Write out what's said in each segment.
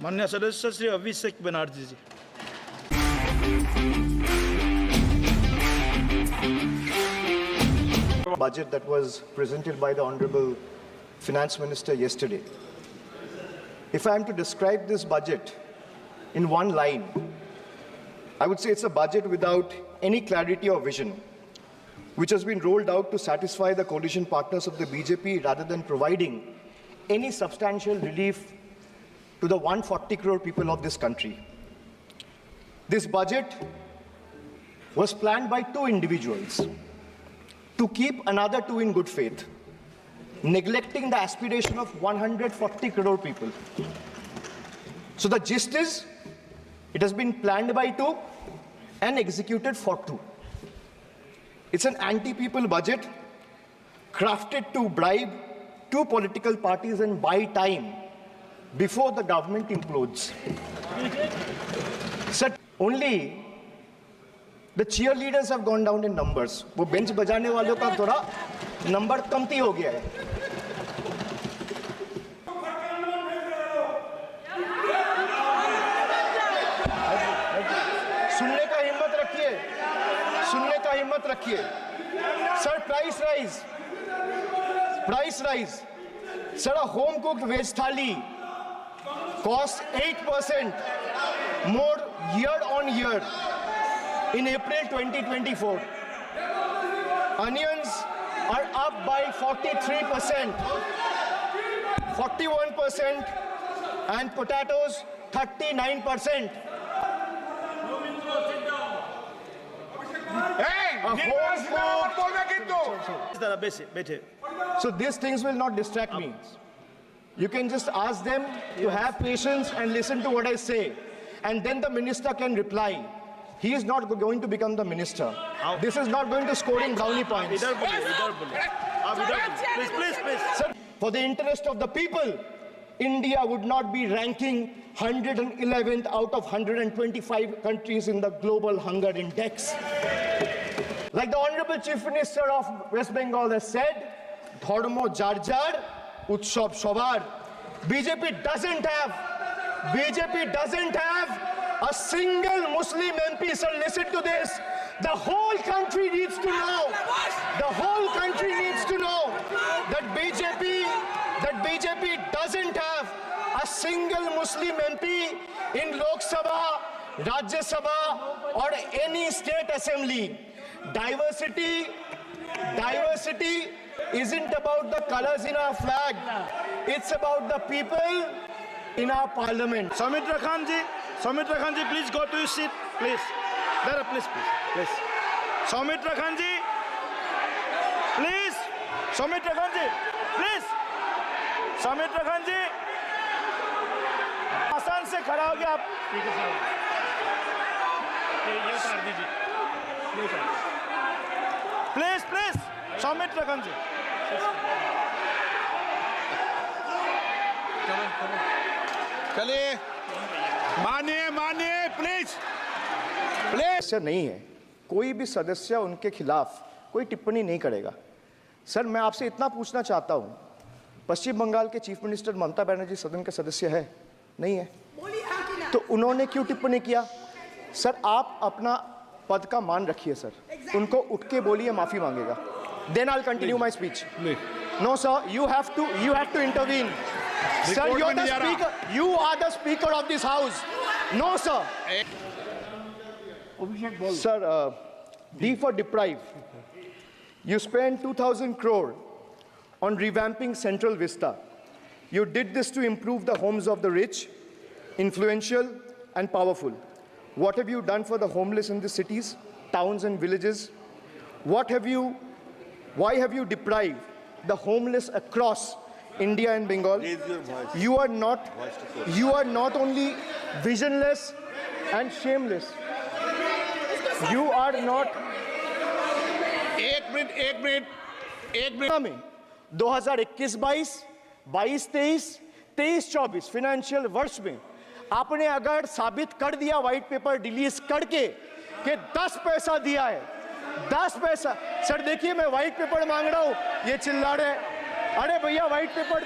माननीय सदस्य श्री अभिषेक बनर्जी जी। Budget that was presented by the Honorable Finance Minister yesterday. If I am to describe this budget in one line, I would say it's a budget without any clarity or vision, which has been rolled out to satisfy the coalition partners of the BJP rather than providing any substantial relief to the 140 crore people of this country. This budget was planned by two individuals to keep another two in good faith, neglecting the aspiration of 140 crore people. So the gist is, it has been planned by two and executed for two. It's an anti-people budget crafted to bribe two political parties and buy time before the government implodes. So only the cheerleaders have gone down in numbers. वो bench बजाने वालों का थोड़ा number कमती हो गया है. सुनने का हिम्मत रखिए. Sir, price rise. Sir, a home cooked veg thali costs 8% more year on year. In April 2024, onions are up by 43%, 41%, and potatoes 39%. So these things will not distract me. You can just ask them to have patience and listen to what I say, and then the minister can reply. He is not going to become the minister. This is not going to score in brownie points. Please. Sir, for the interest of the people, India would not be ranking 111th out of 125 countries in the global hunger index. Like the Honorable Chief Minister of West Bengal has said, Dharmo Jar Jar, Utsav Shobar. BJP doesn't have a single Muslim MP. Sir, listen to this. The whole country needs to know. That BJP doesn't have a single Muslim MP in Lok Sabha, Rajya Sabha, or any state assembly. Diversity isn't about the colors in our flag. It's about the people in our parliament. Soumitra Khan ji, please go to your seat, please. There, please. Soumitra Khan ji, please. Soumitra Khan ji, आसान से खड़ा हो गया आप. ठीक है sir. ये उतार दीजिए. Please. Soumitra Khan ji. चलिए मानिए प्लीज. सदस्य नहीं है, कोई भी सदस्य उनके खिलाफ कोई टिप्पणी नहीं करेगा. सर, मैं आपसे इतना पूछना चाहता हूं, पश्चिम बंगाल के चीफ मिनिस्टर ममता बनर्जी सदन के सदस्य है? नहीं है. तो उन्होंने क्यों टिप्पणी किया? सर, आप अपना पद का मान रखिए. सर, उनको उठ के बोलिए, माफी मांगेगा. Then I'll continue my speech. No, sir, you have to intervene. Sir, you're the speaker. You are the speaker of this house. No, sir. Sir, D for deprive. You spent 2,000 crore on revamping Central Vista. You did this to improve the homes of the rich, influential, and powerful. What have you done for the homeless in the cities, towns, and villages? Why have you deprived the homeless across India and Bengal? You are not only visionless and shameless. You are not. एक minute 2021-22, 22-23, 23-24 financial वर्ष में आपने अगर साबित कर दिया white paper release करके कि 10 पैसा दिया है, 10 पैसा. सर देखिए, मैं व्हाइट पेपर मांग रहा हूं, ये चिल्ला रहे. अरे भैया व्हाइट पेपर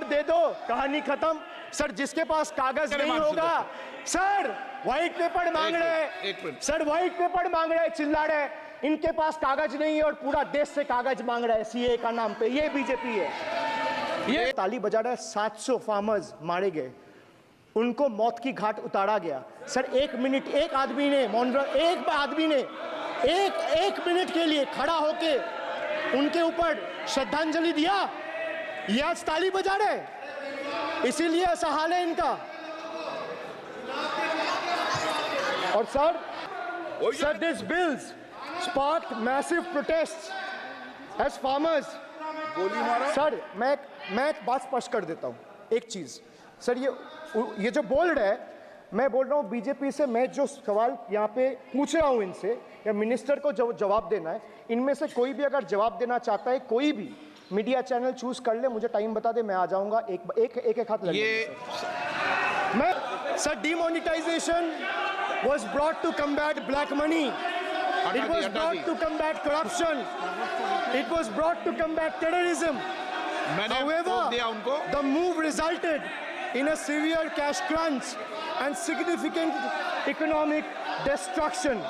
दे दो, कहानी खत्म. सर जिसके पास कागज नहीं होगा, सर व्हाइट पेपर मांग रहे हैं, सर व्हाइट पेपर मांग रहे हैं, चिल्ला रहे हैं, इनके पास कागज नहीं है और पूरा देश से कागज मांग रहा है सीए का नाम पे। ये बीजेपी है। ये ताली बजा रहा है। 700 फार्मर्स मारे गए, उनको मौत की घाट उतारा गया। सर एक मिनट, एक आदमी ने एक मिनट के लिए खड़ा होके उनके ऊपर श्रद्धांजलि दिया। ये आज ताली बजा रहे, इसीलिए ऐसा हाल है इनका। और sir this bills sparked massive protests as farmers. Sir मैं एक बात स्पष्ट कर देता हूं, एक चीज। सर ये जो बोल रहा है, मैं बोल रहा हूं बीजेपी से, मैं जो सवाल यहाँ पे पूछ रहा हूं इनसे, या मिनिस्टर को जवाब देना है, इनमें से कोई भी अगर जवाब देना चाहता है, कोई भी मीडिया चैनल चूज कर ले, मुझे टाइम बता दे, मैं आ जाऊंगा। एक हाथ लगे। मैं sir demonetization was brought to combat black money. It was brought to combat corruption. It was brought to combat terrorism. However, the move resulted in a severe cash crunch and significant economic destruction.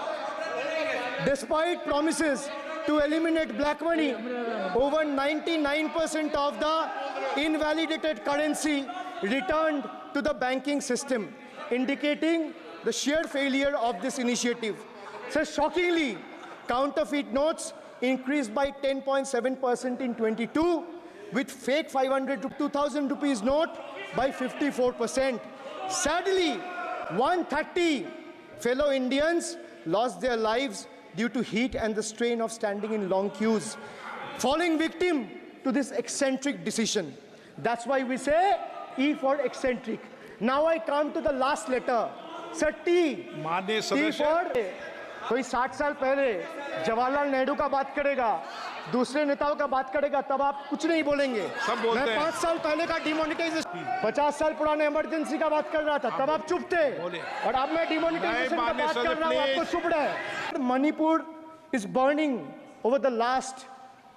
Despite promises to eliminate black money, over 99% of the invalidated currency returned to the banking system, indicating the sheer failure of this initiative. So shockingly, counterfeit notes increased by 10.7% in 22, with fake 500 to 2,000 rupees note by 54%. Sadly, 130 fellow Indians lost their lives due to heat and the strain of standing in long queues, falling victim to this eccentric decision. That's why we say E for eccentric. Now I come to the last letter. Sir, T. T for... कोई 60 साल पहले जवाहरलाल नेहरू का बात करेगा, दूसरे नेताओं का बात करेगा, तब आप कुछ नहीं बोलेंगे। मैं 5 साल पहले का डिमोनेटाइजेशन, 50 साल पुराने इमरजेंसी का बात कर रहा था, तब आप चुप थे, और अब मैं डिमोनेटाइजेशन का बात कर रहा हूं, आपको चुप रहे। Manipur is burning over the last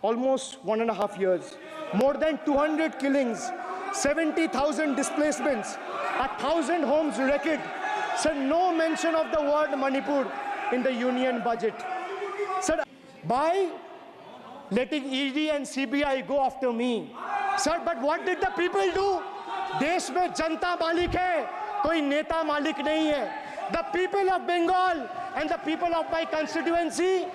almost 1.5 years. More than 200 killings, 70,000 displacements, 1,000 homes wrecked. Sir, no mention of the word Manipur in the union budget. Sir, by letting ED and CBI go after me. Sir, but what did the people do? देश में जनता मालिक है, कोई नेता मालिक नहीं है. The people of Bengal and the people of my constituency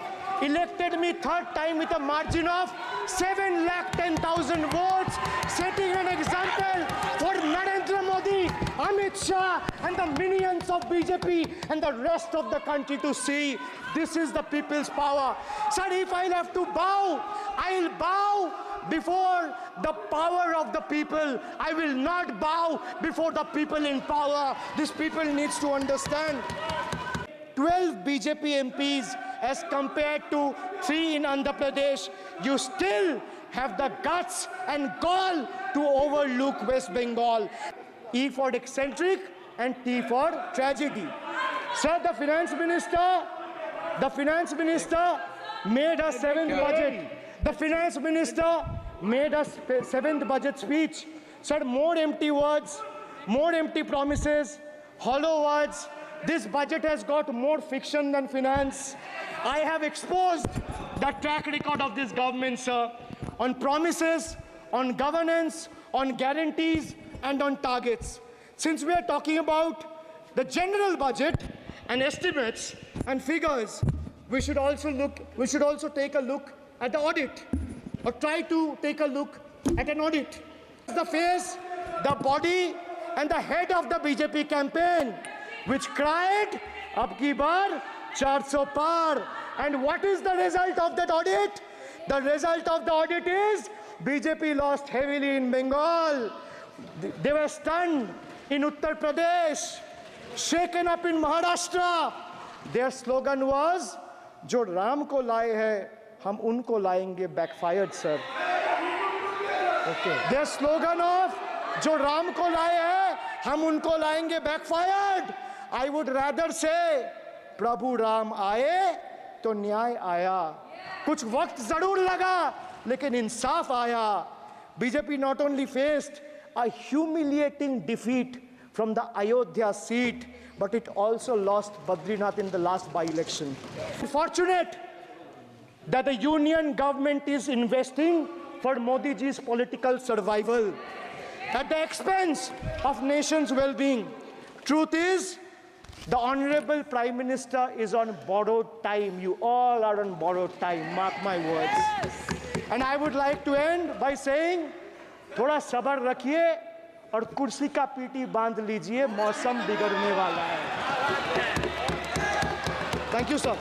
elected me third time with a margin of 710,000 votes, setting an example for Narendra Modi, Amit Shah and the minions of BJP and the rest of the country to see this is the people's power. Sir, if I'll have to bow, I'll bow before the power of the people. I will not bow before the people in power. This people needs to understand. 12 BJP MPs as compared to 3 in Andhra Pradesh. You still have the guts and gall to overlook West Bengal. E for eccentric and T for tragedy. Sir, the finance minister made a 7th budget. The finance minister made a 7th budget speech. Sir, more empty words, more empty promises, hollow words. This budget has got more fiction than finance. I have exposed the track record of this government, sir, on promises, on governance, on guarantees, and on targets. Since we are talking about the general budget and estimates and figures, we should also take a look at the audit, or try to take a look at an audit. The face, the body, and the head of the BJP campaign, which cried, "Ab ki bar 400 par." And what is the result of that audit? The result of the audit is BJP lost heavily in Bengal. They were stunned in Uttar Pradesh, shaken up in Maharashtra. Their slogan was, "Jo Ram ko laaye hai, hum unko laayenge," backfired, sir. Okay. Their slogan of "Jo Ram ko laaye hai, hum unko laayenge," backfired. I would rather say, "Prabhu Ram aaye, to न्याय आया." कुछ वक्त जरूर लगा, लेकिन इंसाफ आया. BJP not only faced a humiliating defeat from the Ayodhya seat, but it also lost Badrinath in the last by-election. Fortunate that the union government is investing for Modi ji's political survival at the expense of nation's well-being. Truth is, the Honorable Prime Minister is on borrowed time. You all are on borrowed time, mark my words. And I would like to end by saying, थोड़ा सब्र रखिए और कुर्सी का PT बांध लीजिए, मौसम बिगड़ने वाला है। Thank you, sir.